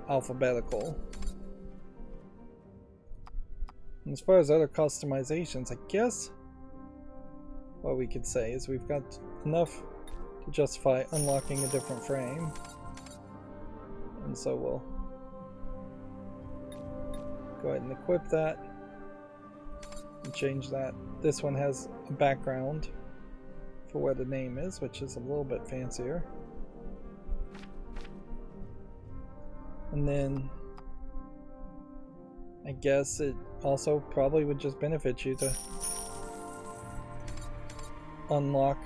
alphabetical. And as far as other customizations, I guess what we could say is we've got enough to justify unlocking a different frame. And so we'll go ahead and equip that and change that. This one has a background for where the name is, which is a little bit fancier. And then I guess it also probably would just benefit you to unlock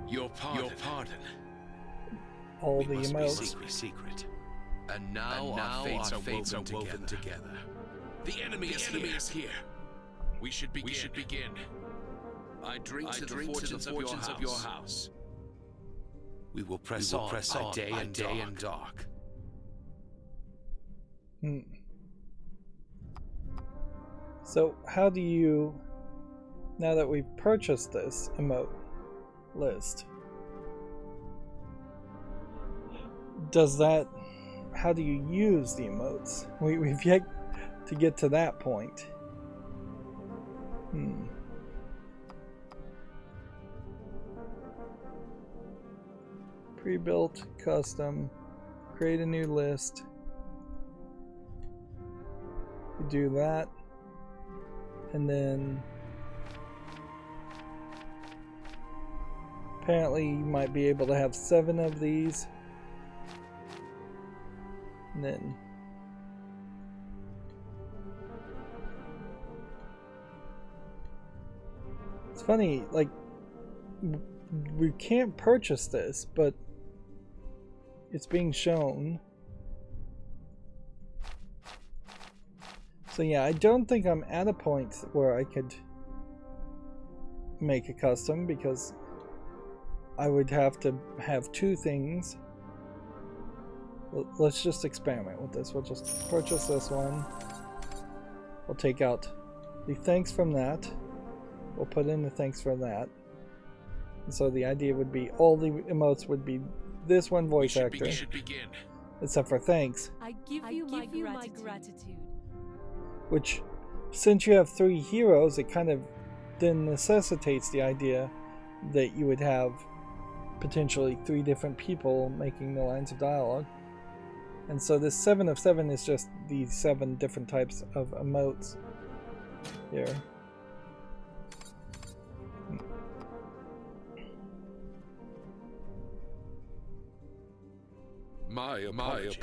Your pardon. all the emotes. Secret. And now our fates are woven together. The enemy is here. We should begin. I drink to the fortunes of your house. We will press on day and dark. So how do you, now that we've purchased this emote list, how do you use the emotes? We've yet to get to that point. Pre-built, custom, create a new list. You do that, and then apparently you might be able to have 7 of these, and then it's funny, like, we can't purchase this, but it's being shown. So yeah, I don't think I'm at a point where I could make a custom, because I would have to have 2 things. Let's just experiment with this. We'll just purchase this one. We'll take out the thanks from that. We'll put in the thanks for that. And so the idea would be all the emotes would be this one voice actor. Except for thanks. I give you my gratitude. Which, since you have 3 heroes, it kind of then necessitates the idea that you would have potentially 3 different people making the lines of dialogue. And so this 7 of 7 is just these 7 different types of emotes here. My apologies.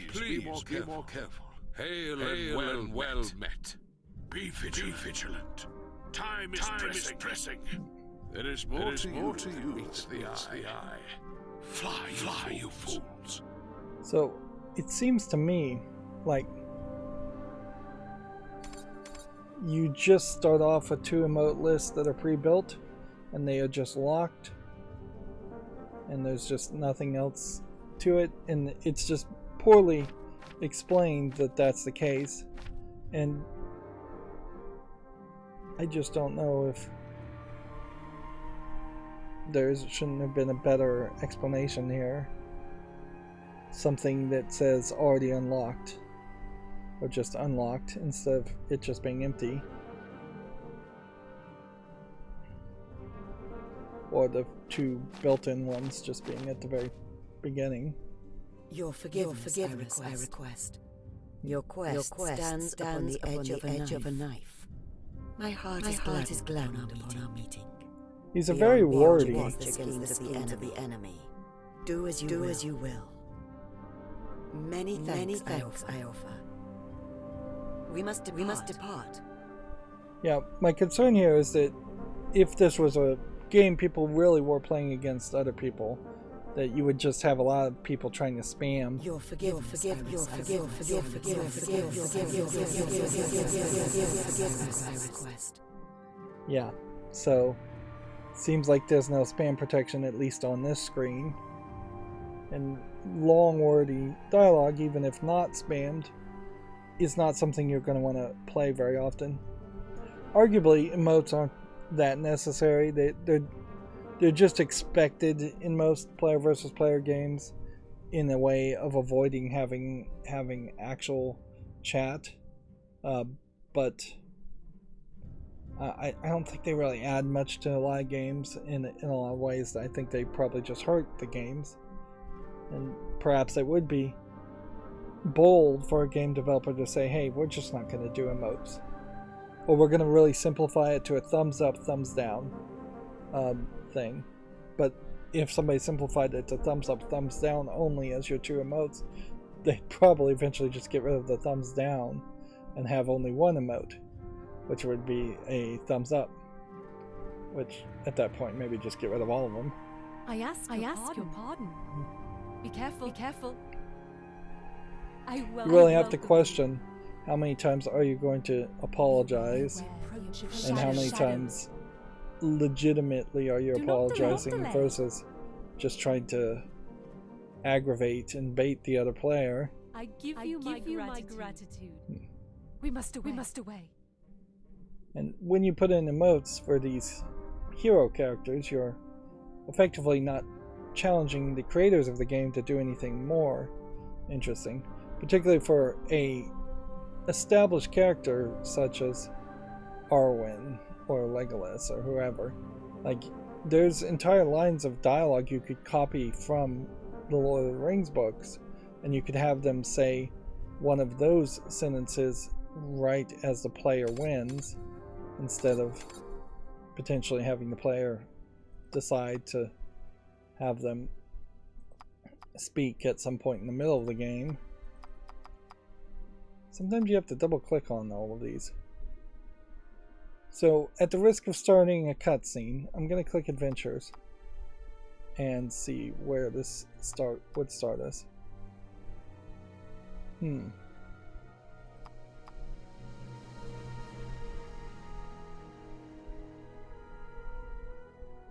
Please be more careful. Hail and well met. Be vigilant. Time is pressing. There is more to you than meets the eye. Fly, you fools. So it seems to me like you just start off with 2 emote lists that are pre-built and they are just locked and there's just nothing else to it, and it's just poorly explained that that's the case. And I just don't know if there shouldn't have been a better explanation here. Something that says already unlocked, or just unlocked, instead of it just being empty. Or the 2 built-in ones just being at the very beginning. Your forgiveness I request. Your quest stands upon the edge of a knife. My heart is gladdened upon our meeting. He's a very wordy. The schemes of the enemy. Do as you will. Many thanks I offer. We must depart. Yeah, my concern here is that if this was a game people really were playing against other people, that you would just have a lot of people trying to spam. Your forgiveness I request. Yeah, so seems like there's no spam protection, at least on this screen. And long wordy dialogue, even if not spammed, is not something you're going to want to play very often. Arguably, emotes aren't that necessary. They're just expected in most player versus player games, in a way of avoiding having actual chat. But I don't think they really add much to a lot of games in a lot of ways. I think they probably just hurt the games. And perhaps it would be bold for a game developer to say, hey, we're just not going to do emotes. Or we're going to really simplify it to a thumbs up, thumbs down thing. But if somebody simplified it to thumbs up, thumbs down only as your 2 emotes, they'd probably eventually just get rid of the thumbs down and have only 1 emote, which would be a thumbs up. Which, at that point, maybe just get rid of all of them. I ask your pardon. Be careful. You really have to question how many times are you going to apologize, and how many times legitimately are you apologizing versus just trying to aggravate and bait the other player. I give you my gratitude. We must away. And when you put in emotes for these hero characters, you're effectively not challenging the creators of the game to do anything more interesting, particularly for a established character such as Arwen or Legolas or whoever. Like, there's entire lines of dialogue you could copy from the Lord of the Rings books, and you could have them say one of those sentences right as the player wins, instead of potentially having the player decide to have them speak at some point in the middle of the game. Sometimes you have to double click on all of these. So, at the risk of starting a cutscene, I'm going to click Adventures and see where this would start us.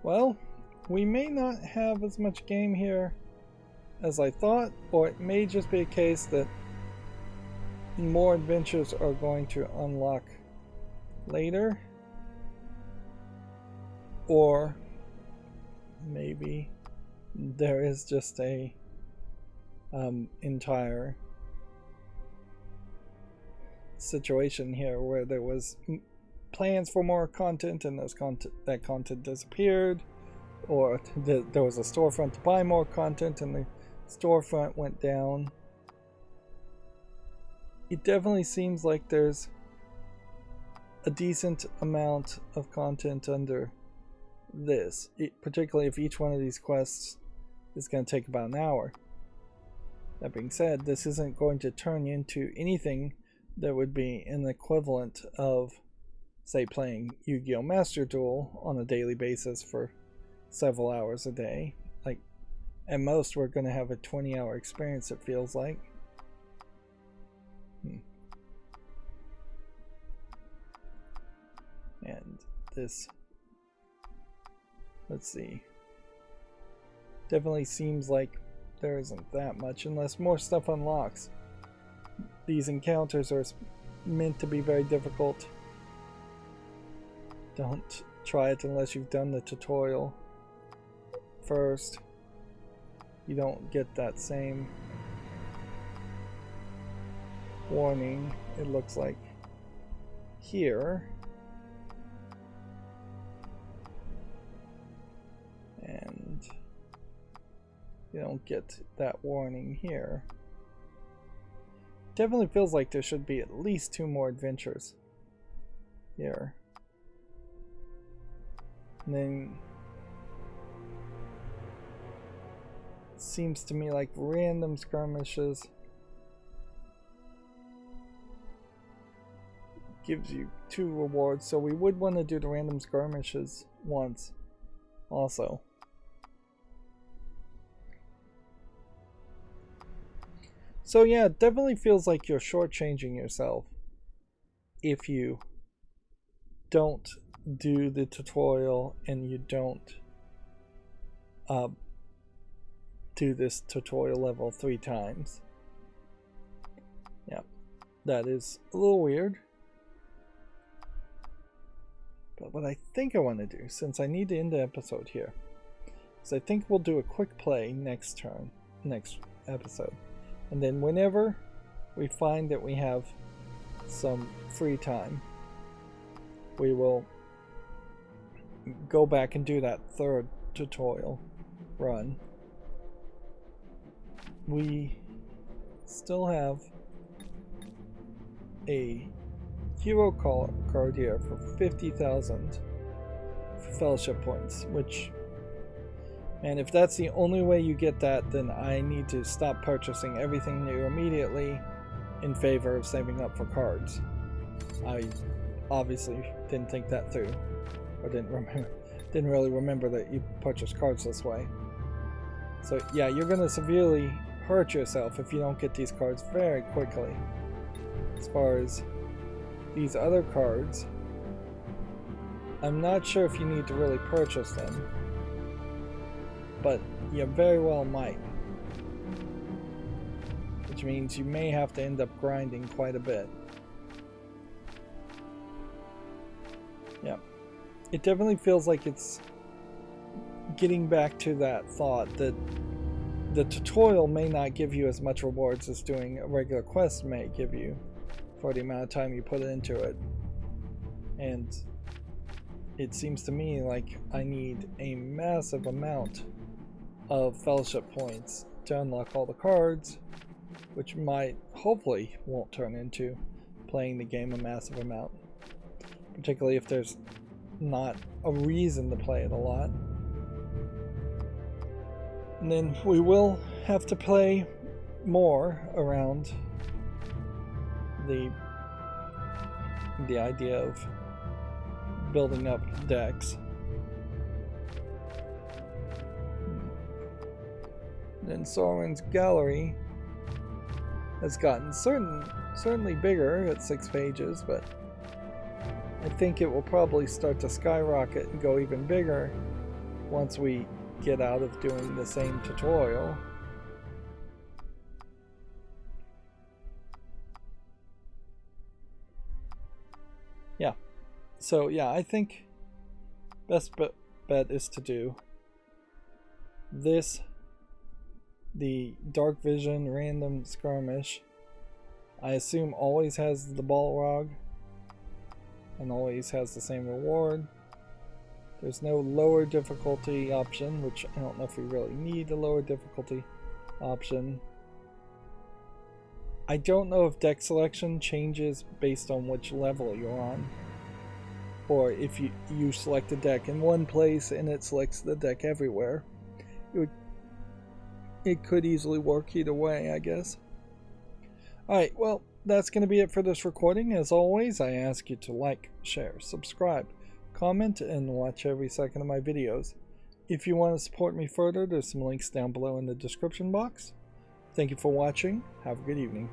Well, we may not have as much game here as I thought, or it may just be a case that more adventures are going to unlock later, or maybe there is just a entire situation here where there was plans for more content and that content disappeared, or there was a storefront to buy more content and the storefront went down. It definitely seems like there's a decent amount of content under this, particularly if each one of these quests is going to take about an hour. That being said, this isn't going to turn into anything that would be an equivalent of, say, playing Yu-Gi-Oh! Master Duel on a daily basis for several hours a day. Like, At most, we're going to have a 20-hour experience, it feels like. And this, let's see, definitely seems like there isn't that much unless more stuff unlocks. These encounters are meant to be very difficult. Don't try it unless you've done the tutorial first. You don't get that same warning, it looks like, here. And you don't get that warning here. Definitely feels like there should be at least 2 more adventures here. And then it seems to me like random skirmishes gives you 2 rewards, so we would want to do the random skirmishes once also. So yeah, it definitely feels like you're shortchanging yourself if you don't do the tutorial and you don't do this tutorial level 3 times. Yeah, that is a little weird. But what I think I want to do, since I need to end the episode here, is I think we'll do a quick play next episode. And then whenever we find that we have some free time, we will go back and do that 3rd tutorial run. We still have a hero card here for 50,000 fellowship points, which, and if that's the only way you get that, then I need to stop purchasing everything new immediately in favor of saving up for cards. I obviously didn't think that through, or didn't really remember that you purchase cards this way. So yeah, you're going to severely hurt yourself if you don't get these cards very quickly. As far as these other cards, I'm not sure if you need to really purchase them, but you very well might, which means you may have to end up grinding quite a bit. Yeah, it definitely feels like it's getting back to that thought that the tutorial may not give you as much rewards as doing a regular quest may give you for the amount of time you put into it. And it seems to me like I need a massive amount of fellowship points to unlock all the cards, which might, hopefully, won't turn into playing the game a massive amount, particularly if there's not a reason to play it a lot. And then we will have to play more around the idea of building up decks. Then Sauron's gallery has gotten certainly bigger at 6 pages, but I think it will probably start to skyrocket and go even bigger once we get out of doing the same tutorial. Yeah, so yeah, I think best bet is to do this, the Dark Vision random skirmish. I assume always has the Balrog and always has the same reward. There's no lower difficulty option, which I don't know if we really need a lower difficulty option. I don't know if deck selection changes based on which level you're on, or if you select a deck in one place and it selects the deck everywhere. It could easily work either way, I guess. Alright, well, that's going to be it for this recording. As always, I ask you to like, share, subscribe, comment, and watch every second of my videos. If you want to support me further, there's some links down below in the description box. Thank you for watching. Have a good evening.